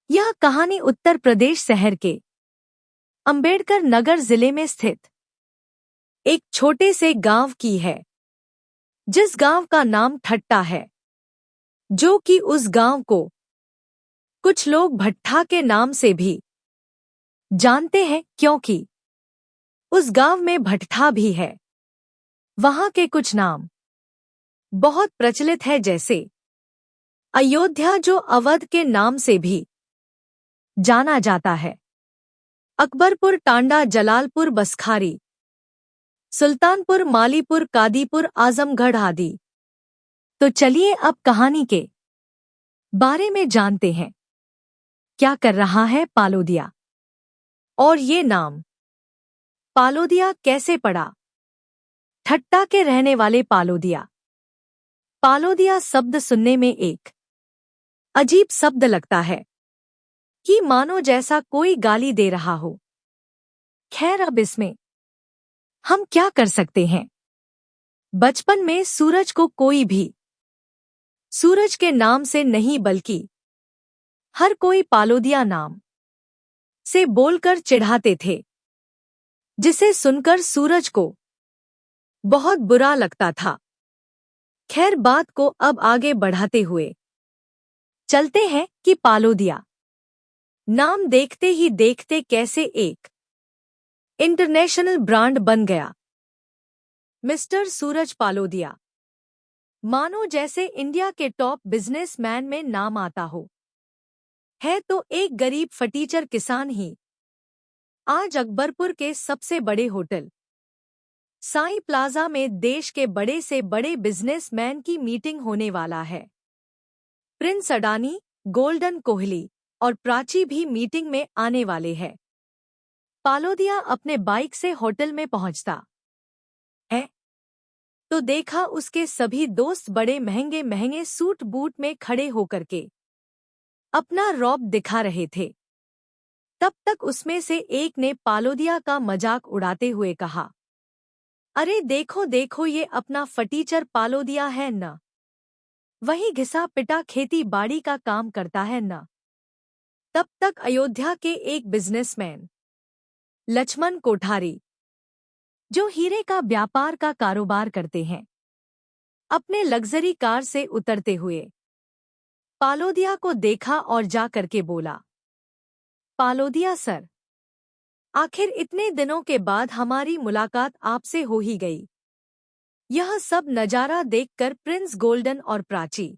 यह कहानी उत्तर प्रदेश शहर के अंबेडकर नगर जिले में स्थित एक छोटे से गांव की है, जिस गांव का नाम ठट्टा है, जो कि उस गांव को कुछ लोग भट्ठा के नाम से भी जानते हैं, क्योंकि उस गांव में भट्ठा भी है। वहां के कुछ नाम बहुत प्रचलित है, जैसे अयोध्या, जो अवध के नाम से भी जाना जाता है, अकबरपुर, टांडा, जलालपुर, बसखारी, सुल्तानपुर, मालीपुर, कादीपुर, आजमगढ़ आदि। तो चलिए अब कहानी के बारे में जानते हैं। क्या कर रहा है पालोदिया, और ये नाम पालोदिया कैसे पड़ा? ठट्टा के रहने वाले पालोदिया। पालोदिया शब्द सुनने में एक अजीब शब्द लगता है कि मानो जैसा कोई गाली दे रहा हो। खैर, अब इसमें हम क्या कर सकते हैं? बचपन में सूरज को कोई भी सूरज के नाम से नहीं, बल्कि हर कोई पालोदिया नाम से बोलकर चिढ़ाते थे, जिसे सुनकर सूरज को बहुत बुरा लगता था। खैर, बात को अब आगे बढ़ाते हुए चलते हैं कि पालोदिया नाम देखते ही देखते कैसे एक इंटरनेशनल ब्रांड बन गया। मिस्टर सूरज पालोदिया, मानो जैसे इंडिया के टॉप बिजनेसमैन में नाम आता हो। है तो एक गरीब फटीचर किसान ही आज अकबरपुर के सबसे बड़े होटल साईं प्लाजा में देश के बड़े से बड़े बिजनेसमैन की मीटिंग होने वाला है। प्रिंस अडानी, गोल्डन कोहली और प्राची भी मीटिंग में आने वाले हैं। पालोदिया अपने बाइक से होटल में पहुंचता है तो देखा उसके सभी दोस्त बड़े महंगे महंगे सूट बूट में खड़े होकर के अपना रौब दिखा रहे थे। तब तक उसमें से एक ने पालोदिया का मजाक उड़ाते हुए कहा, अरे देखो देखो, ये अपना फटीचर पालोदिया है न, वही घिसा पिटा खेती बाड़ी का काम करता है न। तब तक अयोध्या के एक बिजनेसमैन लक्ष्मण कोठारी, जो हीरे का व्यापार का कारोबार करते हैं, अपने लग्जरी कार से उतरते हुए पालोदिया को देखा और जा करके बोला, पालोदिया सर, आखिर इतने दिनों के बाद हमारी मुलाकात आपसे हो ही गई। यह सब नजारा देखकर प्रिंस गोल्डन और प्राची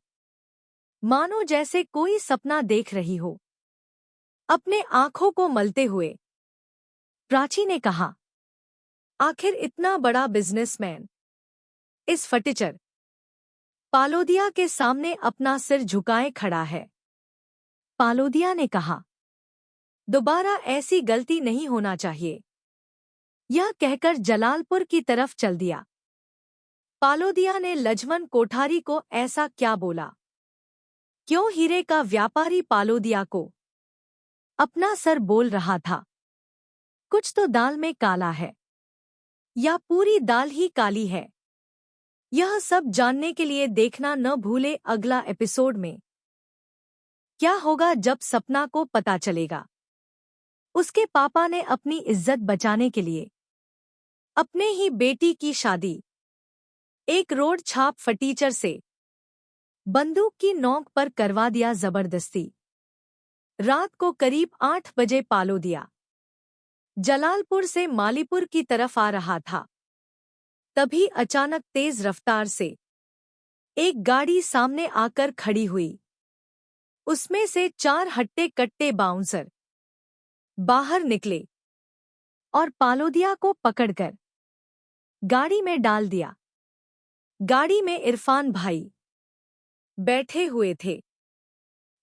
मानो जैसे कोई सपना देख रही हो। अपने आंखों को मलते हुए प्राची ने कहा, आखिर इतना बड़ा बिजनेसमैन इस फटीचर पालोदिया के सामने अपना सिर झुकाए खड़ा है। पालोदिया ने कहा, दोबारा ऐसी गलती नहीं होना चाहिए। यह कहकर जलालपुर की तरफ चल दिया। पालोदिया ने लक्ष्मण कोठारी को ऐसा क्या बोला? क्यों हीरे का व्यापारी पालोदिया को अपना सर बोल रहा था? कुछ तो दाल में काला है, या पूरी दाल ही काली है। यह सब जानने के लिए देखना न भूले अगला एपिसोड में। क्या होगा जब सपना को पता चलेगा उसके पापा ने अपनी इज्जत बचाने के लिए अपने ही बेटी की शादी एक रोड छाप फटीचर से बंदूक की नोक पर करवा दिया जबरदस्ती। रात को करीब 8 बजे पालोदिया जलालपुर से मालीपुर की तरफ आ रहा था। तभी अचानक तेज रफ्तार से एक गाड़ी सामने आकर खड़ी हुई। उसमें से 4 हट्टे कट्टे बाउंसर बाहर निकले और पालोदिया को पकड़कर गाड़ी में डाल दिया। गाड़ी में इरफान भाई बैठे हुए थे।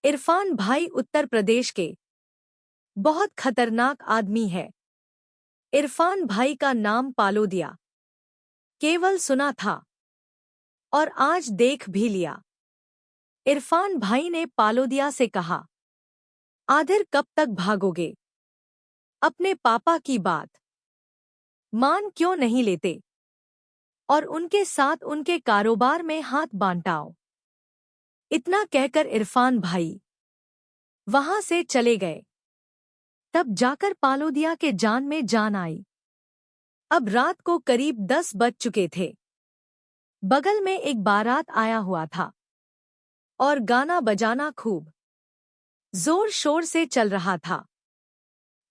इरफान भाई उत्तर प्रदेश के बहुत खतरनाक आदमी है। इरफान भाई का नाम पालोदिया केवल सुना था और आज देख भी लिया। इरफान भाई ने पालोदिया से कहा, आखिर कब तक भागोगे? अपने पापा की बात मान क्यों नहीं लेते और उनके साथ उनके कारोबार में हाथ बांटाओ? इतना कहकर इरफान भाई वहां से चले गए। तब जाकर पालोदिया के जान में जान आई। अब रात को करीब 10 बज चुके थे। बगल में एक बारात आया हुआ था और गाना बजाना खूब जोर शोर से चल रहा था।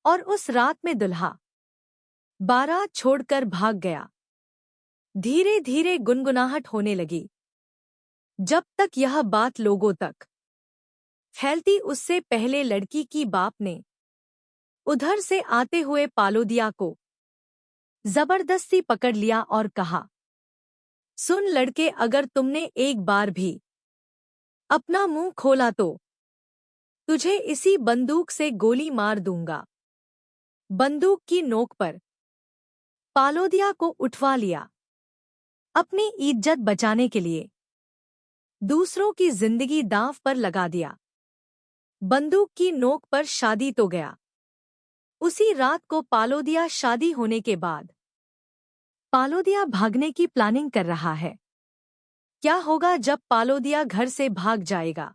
और उस रात में दुल्हा बारात छोड़कर भाग गया। धीरे धीरे गुनगुनाहट होने लगी। जब तक यह बात लोगों तक फैलती उससे पहले लड़की की बाप ने उधर से आते हुए पालोदिया को जबरदस्ती पकड़ लिया और कहा, सुन लड़के, अगर तुमने एक बार भी अपना मुंह खोला तो तुझे इसी बंदूक से गोली मार दूंगा। बंदूक की नोक पर पालोदिया को उठवा लिया। अपनी इज्जत बचाने के लिए दूसरों की जिंदगी दांव पर लगा दिया। बंदूक की नोक पर शादी तो गया। उसी रात को पालोदिया शादी होने के बाद पालोदिया भागने की प्लानिंग कर रहा है। क्या होगा जब पालोदिया घर से भाग जाएगा?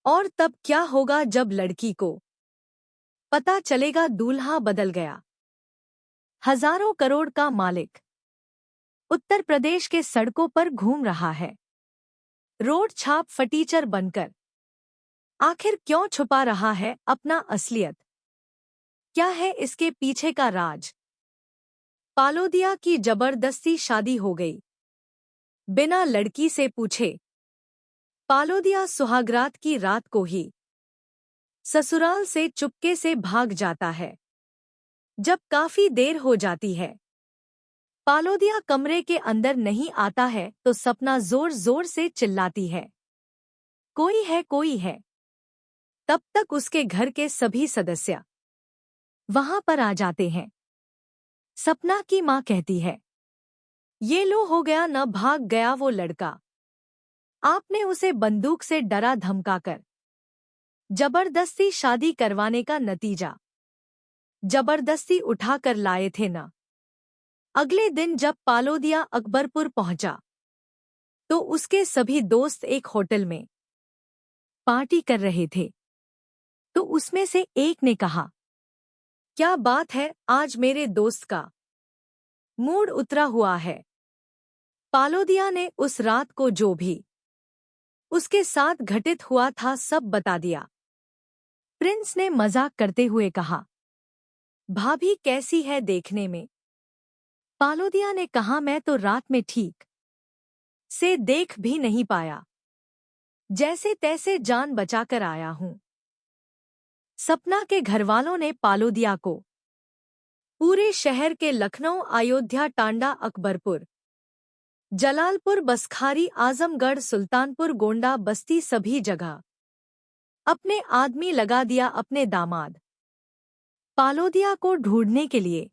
और तब क्या होगा जब लड़की को पता चलेगा दूल्हा बदल गया? हजारों करोड़ का मालिक उत्तर प्रदेश के सड़कों पर घूम रहा है, रोड छाप फटीचर बनकर। आखिर क्यों छुपा रहा है अपना असलियत? क्या है इसके पीछे का राज? पालोदिया की जबरदस्ती शादी हो गई बिना लड़की से पूछे। पालोदिया सुहागरात की रात को ही ससुराल से चुपके से भाग जाता है। जब काफी देर हो जाती है, पालोदिया कमरे के अंदर नहीं आता है तो सपना जोर जोर से चिल्लाती है, कोई है, कोई है। तब तक उसके घर के सभी सदस्य वहां पर आ जाते हैं। सपना की मां कहती है, ये लो हो गया न, भाग गया वो लड़का। आपने उसे बंदूक से डरा धमकाकर जबरदस्ती शादी करवाने का नतीजा जबरदस्ती उठाकर लाए थे न। अगले दिन जब पालोदिया अकबरपुर पहुंचा तो उसके सभी दोस्त एक होटल में पार्टी कर रहे थे। तो उसमें से एक ने कहा, क्या बात है, आज मेरे दोस्त का मूड उतरा हुआ है। पालोदिया ने उस रात को जो भी उसके साथ घटित हुआ था सब बता दिया। प्रिंस ने मजाक करते हुए कहा, भाभी कैसी है देखने में? पालोदिया ने कहा, मैं तो रात में ठीक से देख भी नहीं पाया, जैसे तैसे जान बचाकर आया हूं। सपना के घरवालों ने पालोदिया को पूरे शहर के लखनऊ, अयोध्या, टांडा, अकबरपुर, जलालपुर, बसखारी, आजमगढ़, सुल्तानपुर, गोंडा, बस्ती सभी जगह अपने आदमी लगा दिया अपने दामाद पालोदिया को ढूंढने के लिए।